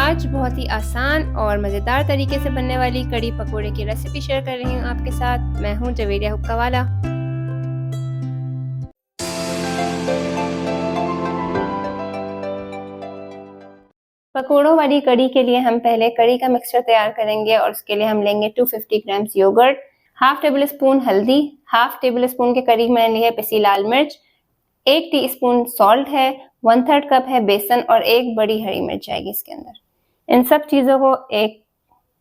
आज बहुत ही आसान और मज़ेदार तरीके से बनने वाली कड़ी पकोड़े की रेसिपी शेयर कर रही हूँ आपके साथ। मैं हूँ जवेरिया हुक्का वाला। पकोड़ों वाली कड़ी के लिए हम पहले कड़ी का मिक्सचर तैयार करेंगे और उसके लिए हम लेंगे 250 grams yogurt, half tablespoon हल्दी, हाफ टेबल स्पून के करीब मैंने ली है पिसी लाल मिर्च, 1 टीस्पून सॉल्ट है, 1/3 कप है बेसन और 1 बड़ी हरी मिर्च आएगी इसके अंदर। इन सब चीज़ों को एक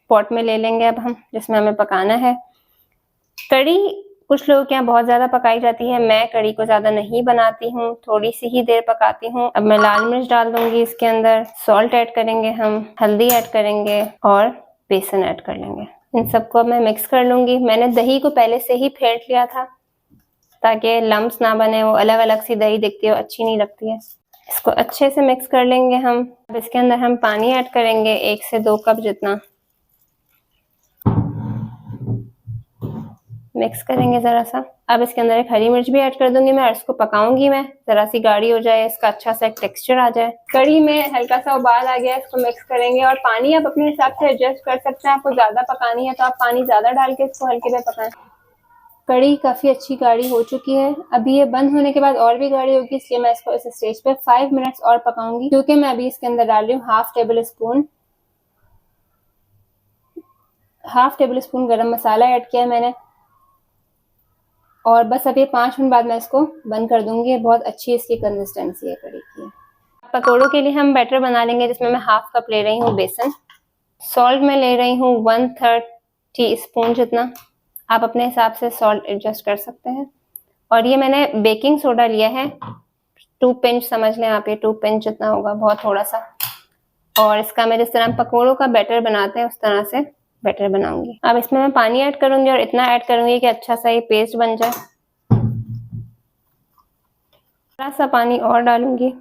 पॉट में ले लेंगे अब हम, जिसमें हमें पकाना है। कड़ी कुछ लोगों के यहाँ बहुत ज़्यादा पकाई जाती है, मैं कड़ी को ज़्यादा नहीं बनाती हूँ, थोड़ी सी ही देर पकाती हूँ। अब मैं लाल मिर्च डाल दूंगी इसके अंदर, सॉल्ट ऐड करेंगे हम, हल्दी ऐड करेंगे और बेसन ऐड कर लेंगे। इन सबको मैं मिक्स कर लूंगी। मैंने दही को पहले से ही फेंट लिया था ताकि लम्स ना बने, वो अलग अलग सी दही दिखती है, अच्छी नहीं लगती है। इसको अच्छे से मिक्स कर लेंगे हम। अब इसके अंदर हम पानी ऐड करेंगे 1 से 2 कप जितना। मिक्स करेंगे ज़रा सा। अब इसके अंदर एक हरी मिर्च भी ऐड कर दूंगी मैं और इसको पकाऊंगी मैं, ज़रा सी गाढ़ी हो जाए, इसका अच्छा सा एक टेक्सचर आ जाए। कड़ी में हल्का सा उबाल आ गया, इसको मिक्स करेंगे और पानी आप अपने हिसाब से एडजस्ट कर सकते हैं। आपको ज़्यादा पकानी है तो आप पानी ज़्यादा डाल के इसको हल्के में पकाएं। कड़ी काफ़ी अच्छी गाढ़ी हो चुकी है। अभी ये बंद होने के बाद और भी गाढ़ी होगी, इसलिए मैं इसको इस स्टेज पे 5 मिनट्स और पकाऊंगी, क्योंकि मैं अभी इसके अंदर डाल रही हूँ हाफ टेबल स्पून गरम मसाला ऐड किया है मैंने। और बस अभी 5 मिनट बाद मैं इसको बंद कर दूंगी। बहुत अच्छी इसकी कंसिस्टेंसी है कड़ी की। पकौड़ों के लिए हम बैटर बना लेंगे, जिसमें मैं हाफ कप ले रही हूँ बेसन, सॉल्ट में ले रही हूँ 1/3 टीस्पून जितना। आप अपने हिसाब से सॉल्ट एडजस्ट कर सकते हैं। और ये मैंने बेकिंग सोडा लिया है, 2 पिंच समझ लें आप, ये 2 पिंच जितना होगा, बहुत थोड़ा सा। और इसका मैं जिस तरह पकौड़ों का बैटर बनाते हैं उस तरह से बैटर बनाऊंगी। अब इसमें मैं पानी ऐड करूंगी और इतना ऐड करूंगी कि अच्छा सा ये पेस्ट बन जाए। थोड़ा सा पानी और डालूंगी।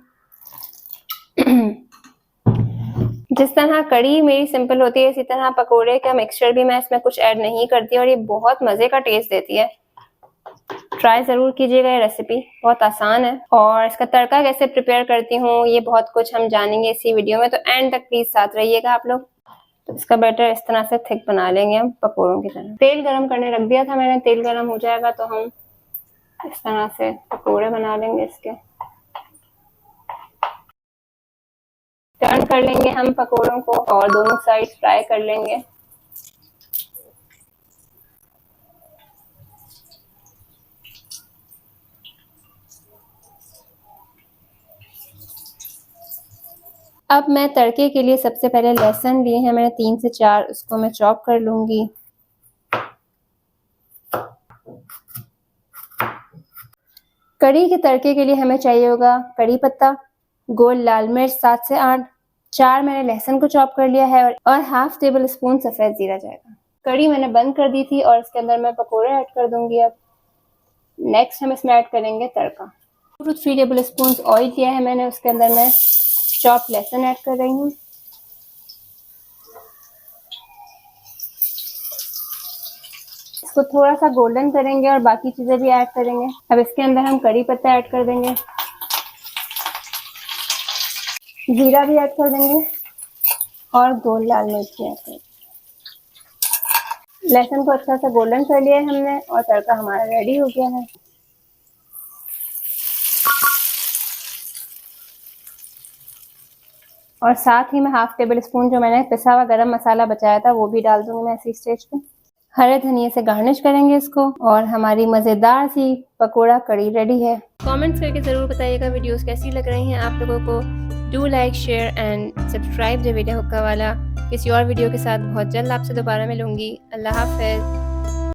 जिस तरह कड़ी मेरी सिंपल होती है, इसी तरह पकोड़े का मिक्सचर भी मैं इसमें कुछ ऐड नहीं करती और ये बहुत मजे का टेस्ट देती है। ट्राई जरूर कीजिएगा, ये रेसिपी बहुत आसान है। और इसका तड़का कैसे प्रिपेयर करती हूँ, ये बहुत कुछ हम जानेंगे इसी वीडियो में, तो एंड तक प्लीज साथ रहिएगा आप लोग। तो इसका बैटर इस तरह से थिक बना लेंगे हम पकोड़ों की तरह। तेल गरम करने रख दिया था मैंने, तेल गरम हो जाएगा तो हम इस तरह से पकोड़े बना लेंगे इसके। टर्न कर लेंगे हम पकोड़ों को और दोनों साइड फ्राई कर लेंगे। अब मैं तड़के के लिए सबसे पहले लहसुन लिए हैं मैंने 3 से 4, उसको मैं चॉप कर लूंगी। कड़ी के तड़के के लिए हमें चाहिए होगा कड़ी पत्ता, गोल लाल मिर्च 7 से 8, 4 मैंने लहसुन को चॉप कर लिया है और हाफ टेबल स्पून सफेद जीरा जाएगा। कड़ी मैंने बंद कर दी थी और इसके अंदर मैं पकोड़े ऐड कर दूंगी। अब नेक्स्ट हम इसमें ऐड करेंगे तड़का। 2 to 3 टेबल स्पून ऑयल लिया है मैंने, उसके अंदर मैं चॉप लहसुन ऐड कर रही हूँ। इसको थोड़ा सा गोल्डन करेंगे और बाकी चीजें भी ऐड करेंगे। अब इसके अंदर हम कड़ी पत्ता ऐड कर देंगे, जीरा भी ऐड कर देंगे और गोल लाल मिर्च भी ऐड कर देंगे। लहसुन को अच्छा सा गोल्डन कर लिया है हमने और तड़का हमारा रेडी हो गया है। और साथ ही मैं हाफ टेबल स्पून जो मैंने पिसा हुआ गरम मसाला बचाया था वो भी डाल दूंगी मैं इसी स्टेज पे। हरे धनिया से गार्निश करेंगे इसको और हमारी मजेदार सी पकोड़ा कड़ी रेडी है। कमेंट्स करके जरूर बताइएगा वीडियोस कैसी लग रही हैं आप लोगों को। Do like, share and subscribe Javeria हुक्का वाला। किसी और वीडियो के साथ बहुत जल्द आपसे दोबारा मिलूंगी। अल्लाह हाफ़िज़।